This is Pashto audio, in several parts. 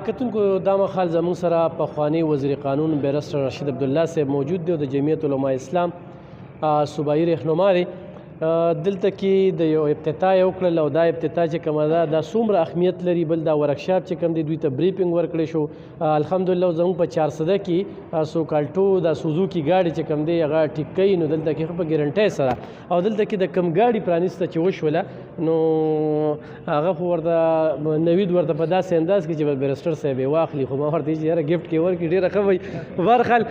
کتونکو دا مخال زموږ سره پخوانی وزیر قانون بیرسټر رشید عبدالله صاحب موجود دی او د جمعیت علماء اسلام صوبایي رهنما دی. دلته کې د یو افتتاح یې وکړل او دا افتتاح چې کومه ده دا څومره اهمیت لري. بل دا ورکشاپ چې کوم دی دوی ته بریفنګ ورکړی شو. الحمدلله زموږ په 400 کې سوکالټو دا سوزوکي ګاډي چې کوم دی هغه ټیک کوي نو دلته کې په ګارنټۍ سره او دلته کې د کم ګاډي پرانیسته چې وشوله نو هغه خو ورته نوید ورته په داسې انداز کې چې بیرسټر صاحب یې واخلي خو ما ورته چې یاره ګفټ کې ورکړي ډېره ښه وي. بهرحال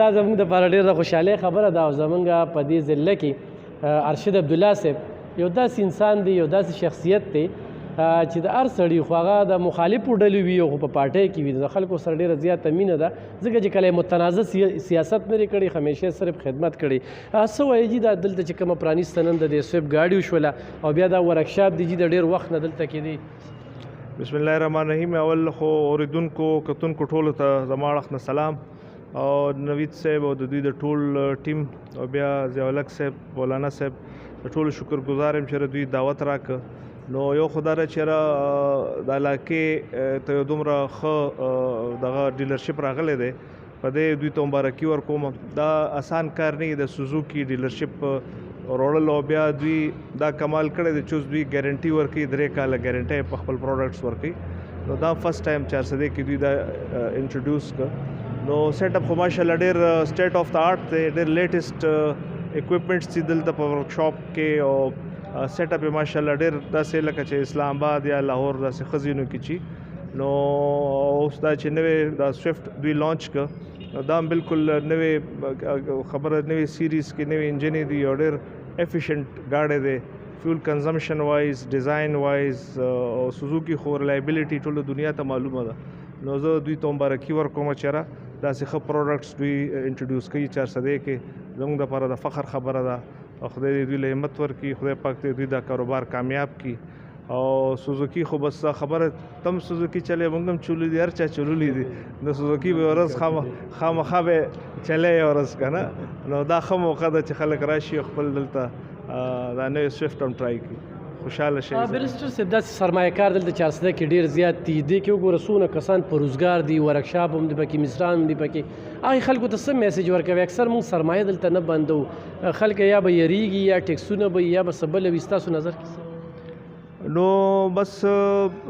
دا زموږ دپاره ډېره خوشحالۍ خبره ده او زموږ په دې ضلع کې ارشد عبدالله صاحب یو داسې انسان دی یو داسې شخصیت دی چې د هر سړي خو هغه د مخالفو ډلې وي او خو په پارټۍ کې وي د خلکو سره ډېره زیاته مینه ده ځکه چې کله یې متنازع سیاست نه دی کړی همیشه صرف خدمت کړی. څه وایي جي دا دلته چې کومه پرانیسته نن د دې سویپ ګاډي وشوله او بیا دا ورکشاپ دی جي د ډېر وخت نه دلته کې دی. بسم الله الرحمن الرحیم. اول خو اوریدونکو کتونکو ټولو ته زما اړخ نه سلام او نوید صاحب او د دوی د ټول ټیم او بیا ضیاءالحق صاحب مولانا صاحب د ټولو شکرګزار یم چې دوی دعوت راکړه. نو یو خو دا ده چې د علاقې ته یو دومره ښه دغه ډیلرشپ راغلی دی په دې دوی ته مبارکي ورکوم. دا اسان کار نه د سوزوکي ډیلرشپ وروړل او بیا دوی دا کمال کړی دی چې دوی ګارنټي ورکوي 3 کاله ګارنټي په خپل پروډکټس ورکوي. نو دا فرست ټایم 400 کې دوی دا انټروډیوس کړ. نو سیټ اپ خو ماشاءالله ډېر سټیټ آف د آرټ دی ډېر لیټیسټ اکوپمنټس دي دلته په ورکشاپ کې او سیټ اپ یې ماشاءالله ډېر داسې لکه چې اسلام آباد یا لاهور داسې ښه ځایونو کې چې نو اوس دا چې نوې دا سویفټ دوی لانچ کړه دا هم بالکل نوې خبره نوې سیریز کې نوې انجنې دي او ډېر ایفیشینټ ګاډی دی فیول کنزمپشن وایز ډیزاین وایز او سوزوکي خو ریلایبلټي ټوله دنیا ته معلومه ده. نو زه دوی ته مبارکي ورکوم چې را داسې ښه پروډکټس دوی انټروډیوس کوي 400 کې زموږ دپاره د فخر خبره ده او خدای دې دوی له همت ورکړي خدای پاک دې دوی دا کاروبار کامیاب کړي. او سوزوکي خو بس خبره تم سوزوکي چلی موږ هم چلو دي هر چا چلولی دي د سوزوکي به ورځ خامخا به چلی ورځ که نه نو دا ښه موقع ده چې خلک راشي خپل دلته دا نوې سویفټ هم ټرای کړي. خوشحاله شي. بیرسټر صاحب داسې سرمایه کار دلته 400 کې ډېر زیات دي دې کې وګوره څونه کسان په روزګار دي ورکشاپ هم دي پکې مصران هم دي پکې هغې خلکو ته څه میسیج ورکوي. اکثر موږ سرمایه دلته نه بندو خلک یا به یریږي یا ټیکسونه به یا به څه بله وي ستاسو نظر کې نو بس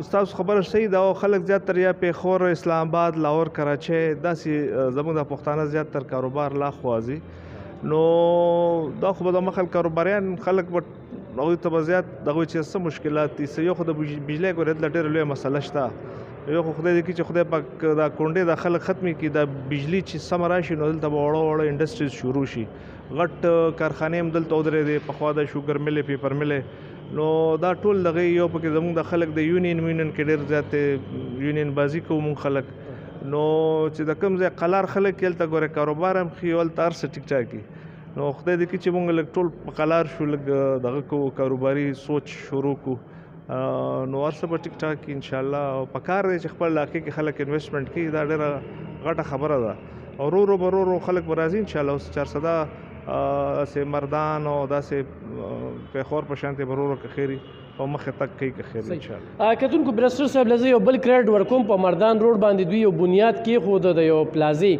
ستاسو خبره صحیح ده او خلک زیاتر یا پیښور اسلام آباد لاهور کراچۍ داسې زموږ د پښتانه زیاتر کاروبار لا خوازي. نو دا خو به د مخل کاروباریان خلک به هغوی ته به زیات دغوی چې څه مشکلات دي یو خو د بجلۍ ګورې دلته ډېره لویه مسله شته یو خو خدای دې کړي چې خدای پاک دا کونډې د خلک ختمې کړي دا بجلي چې سمه راشي نو دلته به وړه انډسټریز شروع شي غټ کارخانې هم دلته ودرېدې پخوا د شوګر ملې پیپر ملې نو دا ټول دغه یو پکې زموږ د خلک د یونین کې ډېر زیاتې یونین بازي کوو مونږ خلک نو چې د کوم ځای قلار خلک یې هلته ګورې کاروبار هم ښي هلته هر څه ټیک ټاک دي. نو خدای دې کړي چې مونږ لږ ټول په قلار شو لږ دغه کوو کاروباري سوچ شروع کړو نو هر څه به ټیک ټاک انشاءالله او په کار دی چې خپل علاقې کې خلک انویسټمنټ کوي دا ډېره غټه خبره ده او ورو ورو خلک به راځي انشاءالله اوس 400 داسې مردان او داسې پیښور په شانتې به ورو که خیري او مخې تک کوي که خیر انشاءالله. کتونکو بیرسټر صاحب له زه یو بل کریډټ ورکوم په مردان روډ باندې دوی یو بنیاد کېښوده د یو پلازې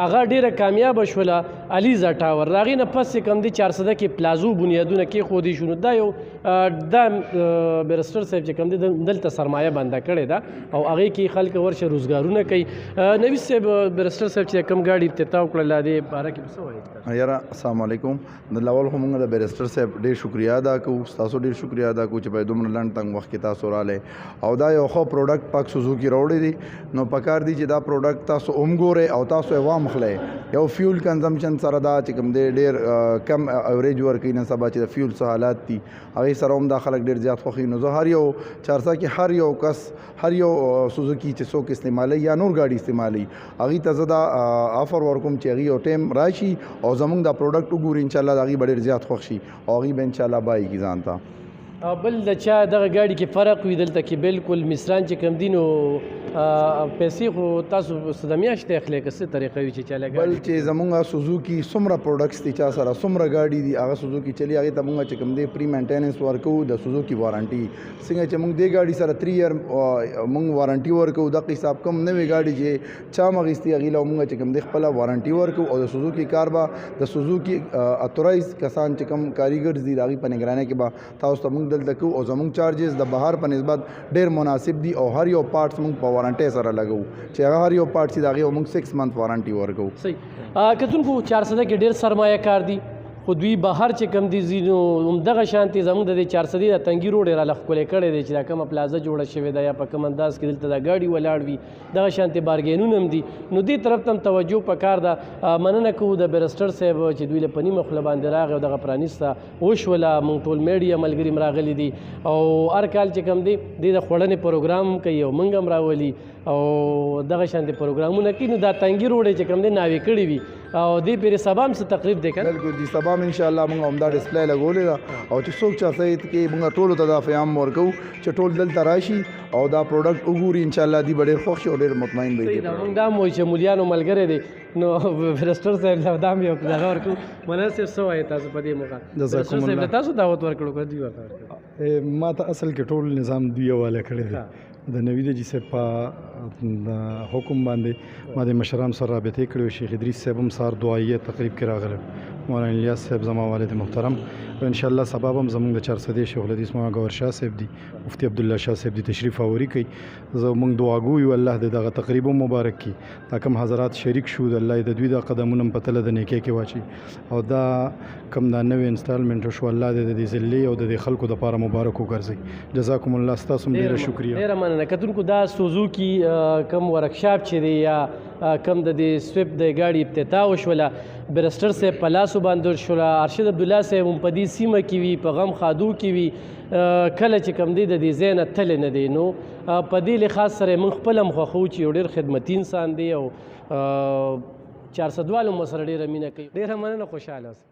هغه ډېره کامیابه شوله علیزه ټاور د هغې نه پس چې کوم دی 400 کې پلازو بنیادونه کېښودی شو نو دا یو دا بیرسټر صاحب چې کوم دی دلته سرمایه بنده کړې ده او هغې کې خلک ورشه روزګارونه کوي. نوید صاحب بیرسټر صاحب چې کوم ګاډي افتتاح وکړله دې باره کې به څه وایي؟ یاره السلام علیکم. د اول خو موږ د بیرسټر صاحب ډېر شکریا ادا کوو ستاسو ډېر شکریا ادا کوو چې په دومره لنډ تنګ وخت کې تاسو رالی او دا یو ښه پروډکټ پاک سوزوکي راوړی دی نو پکار دی چې دا پروډکټ تاسو وګورئ او تاسو یې وامخلی یو فیول کنزمپشن سره دا چې کوم دی ډېر کم اوریج ورکوي نن سبا چې د فیول څه حالات دي هغې سره هم دا خلک ډېر زیات خوښوي نو زه هر یو 400 کې هر یو کس هر یو سوزوکي چې څوک استعمالوي یا نور ګاډي استعمالوي هغې ته زه دا آفر ورکوم چې هغې یو ټایم راشي او زموږ دا پروډکټ وګوري انشاءالله د هغې به ډېر زیات خوښ شي او هغې به انشاءالله بایي کړي ځان ته. بل د چا دغه ګاډي کې فرق وي دلته کې بالکل مصران چې کوم دي نو پیسې خو تاسو څه د میاشتې اخلئ که څه طریقه وي چې چا بل چې زمونږ سوزوکي څومره پروډکټس دي چا سره څومره ګاډي دي هغه سوزوکي چلی هغې ته مونږ چې کوم دی پری مینټیننس ورکوو د سوزوکي وارنټي څنګه چې مونږ دې ګاډي سره 3 ایئر مونږ وارنټي ورکوو دغه حساب کم نوې ګاډي چې چا مغیستي هغې له مونږ چې کوم دی خپله وارنټي ورکوو او د سوزوکي کار به د سوزوکي اتورایز کسان چې کوم کاریګرز دي د هغې په نګرانۍ کې به تاسو ته مونږ دلته کوو او زمونږ چارجز د بهر په نسبت ډېر مناسب دي او هر یو پارټس مونږ په وارنټۍ سره لګوو چې هغه هر یو پارټ چې د هغې مونږ 6 منث وارنټي ورکوو. صحیح کتونکو 400 کې ډېر سرمایه کار دي خو دوی بهر چې کم دي ځي نو همدغه شانتې زموږ د دې 400 د تنګي روډ یې راله ښکلی کړی دی چې دا کومه پلازه جوړه شوې ده یا په کوم انداز کې دلته دا ګاډي ولاړ وي دغه شانتې بارګینونه هم دي نو دې طرف ته هم توجه پکار ده. مننه کوو د بیرسټر صاحب چې دوی له په نیمه خوله باندې راغی او دغه پرانیسته وشوله موږ ټول میډیا ملګري هم راغلي دي او هر کال چې کوم دی دې د خوړنې پروګرام کوي او موږ هم راولي او دغه شانتې پروګرامونه کوي نو دا تنګي روډ چې کوم دی ناوې کړي وي او دې پرې سبا هم څه تقریب دی که بلکل دي سبا ان شاء الله موږ همدا ډسپلی لګولې ده او چې څوک چاته کې موږ ټولو ته دا پیغام ورکوو چې ټول دلته راشي او دا پروډکټ وګوري ان شاء الله دی به ډېر خوښ شي او ډېر مطمئن به وي. موږ دا هم وایو چې مولیانو ملګری دی نو بیرسټر صاحب له دا هم یو دغه ورکړو. مننه صاحب څه وایي تاسو په دې موقع جزاکم الله. بیرسټر صاحب له تاسو دعوت ورکړو که دوی ورته ورکړو؟ ما ته اصل کې ټول نظام دوی حواله کړی دی د نوید جی صاحب په حکم باندې ما د مشران سره رابطې کړې شیخ ادریس صاحب هم سهار دعایه تقریب کې راغلی مولانا الیاس صاحب زما والد محترم او ان شاء الله سبا هم زموږ د 400 شیخ الحدیث مولانا گوهر شاه صاحب دي مفتی عبدالله شاه صاحب دي تشریف اوري کوي زموږ دعاګو یو الله دې دغه تقریب مبارک کی دا کوم حضرات شریک شو د الله د دوی د قدمونو په تله د نیکي کې واچي او دا کوم دا نوې انسټالمنټ شو الله دې د ذلی او د خلکو د لپاره مبارک وګرځي. جزاکم الله ستاسو ډیره شکریا. ډیره مننه. کتونکو دا سوزوکي کم ورکشاپ چې دی یا کم د دې سویپ د ګاډي افتتاح وشوله بیرسټر صاحب په لاسو باندې شوله ارشد عبدالله صاحب هم په دې سیمه کې وي په غم خادو کې وي کله چې کم دی د دې ځای نه تللی نه دی نو په دې لحاظ سره موږ خپله هم خوښوو چې یو ډېر خدمتي انسان دی او 400 والو مو سره ډېره مینه کوي. ډېره مننه خوشحاله اوسئ.